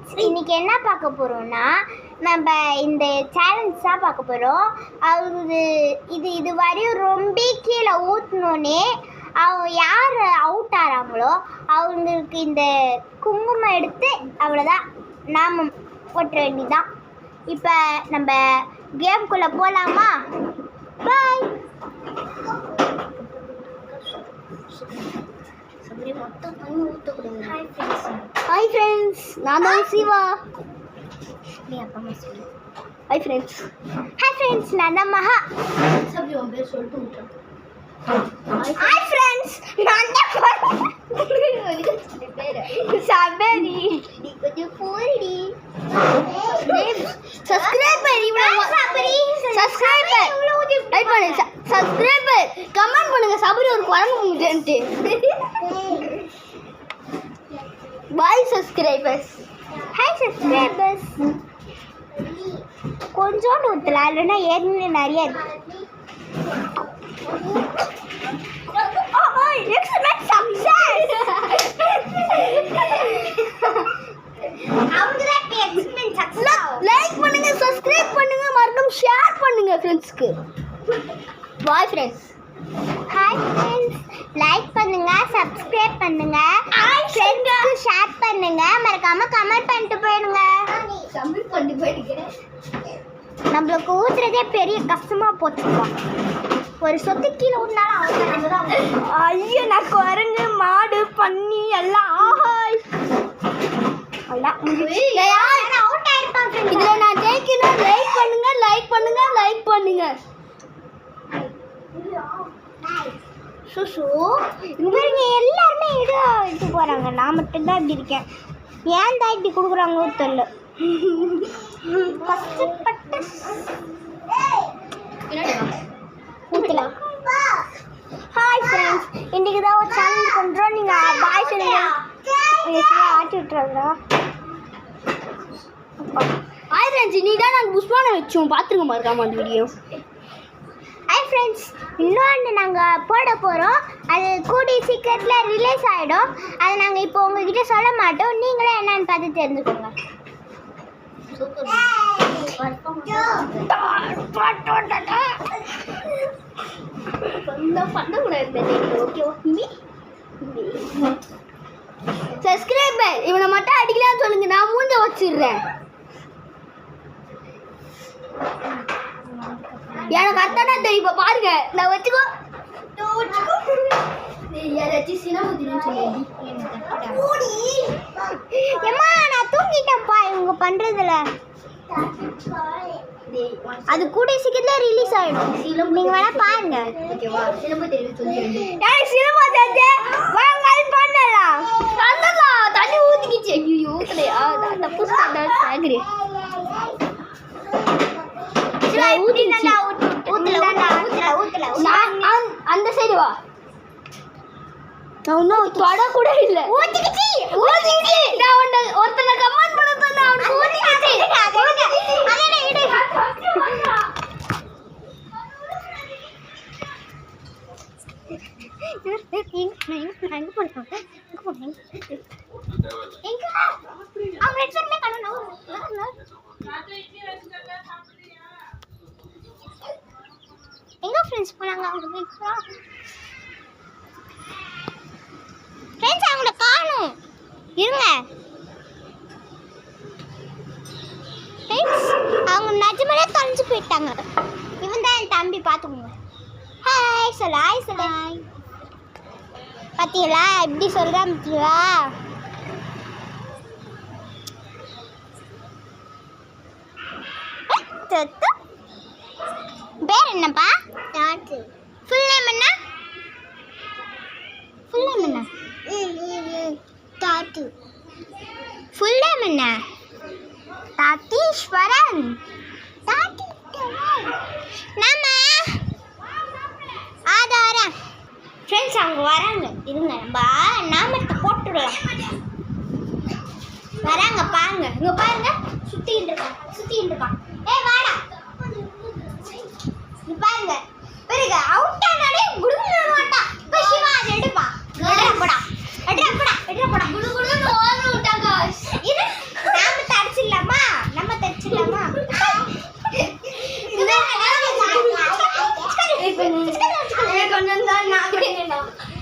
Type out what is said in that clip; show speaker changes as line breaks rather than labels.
Friends, இன்னைக்கு என்ன பார்க்க போகிறோம்னா நம்ம இந்த சேலஞ்ச் தான் பார்க்க போகிறோம். அது இது வரையும் ரொம்ப கீழே ஊற்றினோன்னே அவங்க யார் அவுட் ஆகிறாங்களோ அவங்களுக்கு இந்த குங்குமம் எடுத்து அவ்வளோதான் நாம போட்டுற வேண்டியதான். இப்போ நம்ம கேம்குள்ளே போகலாமா? பாய். ஹாய் ஃப்ரெண்ட்ஸ், நான் தான் Siva. Hi friends. Hi friends, நான் தான் மகா. ஹாய் ஃப்ரெண்ட்ஸ், நான் தான் சபரி. கொஞ்சம் போடி சப்ஸ்கிரைபர் சப்ஸ்கிரைபர் கமெண்ட் பண்ணுங்க. சபரி ஒரு குழம்பு முட்டேன்ட்டு. பாய் சப்ஸ்கிரைபர்ஸ். Hi subscribers. கொஞ்சோண்டு ஊற்றலாம், இல்லைன்னா ஏற்கனவே நிறைய இருக்கு. லைக் பண்ணுங்க, சப்ஸ்கிரைப் பண்ணுங்க, மறக்காம ஷேர் பண்ணுங்க ஃப்ரெண்ட்ஸ்க்கு. Bye friends. Hi friends, like பண்ணுங்க, சப்ஸ்கிரைப் பண்ணுங்க, ஃப்ரெண்ட்ஸ்க்கு ஷேர் பண்ணுங்க, மறக்காம கமெண்ட் பண்ணிட்டு போயிடுங்க. நம்மளுக்கு ஊத்துறதே பெரிய கஷ்டமா போச்சுப்பா. ஒரு சொத்து கீழே ஊற்றினாலும் ஐயோ, நான் குரங்கு மாடு பண்ணி எல்லாம் ஆஹாய் இதுல நான் ஜெயிக்கணும். லைக் பண்ணுங்க, லைக் பண்ணுங்க, லைக் பண்ணுங்க. இவங்க எல்லாருமே இது போறாங்க, நான் மட்டும்தான் இப்படி இருக்கேன். ஏன் தான் இப்படி கொடுக்குறாங்களோ தெரியல. கஷ்டப்பட்டு ஊற்றலாம். ஹாய் ஃப்ரெண்ட்ஸ், இன்றைக்கி தான் ஒரு சேலஞ்ச் பண்ணுறோம். நீங்கள் பாய் சொல்லுங்க, ஆட்டி விட்டுறாங்களா? ஹாய் ஃப்ரெண்ட்ஸ், இன்னைக்கு தான் நாங்கள் புஷ்பானை வச்சோம், பார்த்துருங்க மறக்காம அந்த வீடியோ. ஹாய் ஃப்ரெண்ட்ஸ், இன்னொன்று நாங்கள் போட போகிறோம். அது கூடிய சீக்கிரத்தில் ரிலீஸ் ஆகிடும். அதை நாங்கள் இப்போ உங்ககிட்ட சொல்ல மாட்டோம். நீங்களே என்னன்னு பார்த்து தெரிஞ்சுக்கோங்க. சப்ஸ்கிரைபர் இவனை மட்டும் அடிக்கலான்னு சொல்லுங்க, நான் மூஞ்ச வச்சிடுறேன். எனக்கு அத்தானா தெரியும், பாருங்க. நான் வச்சுக்கோ. ஏம்மா, நான் தூங்கிட்டேன்ப்பா இவங்க பண்றதுல. அது கூட சீக்கிரத்துல ரிலீஸ் ஆயிடும். நீங்க வேணா பாருங்க. தண்ணி ஊத்திக்கிச்சு. ஐயோ, ஊத்தலையா? தப்பு சாகுறேன். அந்த சைடு வா. நான் இன்னும் தொட கூட இல்ல. ஊத்திக்கிச்சு. நான் ஒருத்தனை கமெண்ட் பண்ண சொன்னா அவனுக்கு ஊத்திக்கிச்சு. அதனே இடு. எங்க போறோம்? அவங்க எக்ஸாமே பண்ணனும். எங்க ஃப்ரெண்ட்ஸ் போனாங்க? அவங்க ஃப்ரெண்ட்ஸ் அவங்கள காணோம். இருங்க ஃப்ரெண்ட்ஸ், அவங்க நிஜமாலே தொலைஞ்சு போயிட்டாங்க. இவன் தான் என் தம்பி, பார்த்துக்கோங்க. ஹாய் சொல்லு, ஹாய் சொல்லு. பார்த்தீங்களா எப்படி சொல்கிறேன்? பார்த்தீங்களா? பேர் என்னப்பா? தாத்து. ஃபுல் நேம் என்ன? ஃபுல் நேம் என்ன? தாத்து. ஃபுல் நேம் என்ன? தாத்தீஸ்வரன். நம்ம ஆதாரம். ஃப்ரெண்ட்ஸ் அவங்க வராங்க, இருங்க. நம்ம நாமத்தை போட்டுடலாம். வராங்க பாருங்க, இங்க பாருங்க. சுத்திட்டு இருக்கான். ஏய் வாடா. பாருங்க பாருங்க, அவுட் ஆனாலே குடுகுடு மாட்டா. போய் சிவா அதை எடுப்பா. எடுடா போடா. குடு குடுன்னு ஓட விட்டாங்க. இது நாம தான் நான்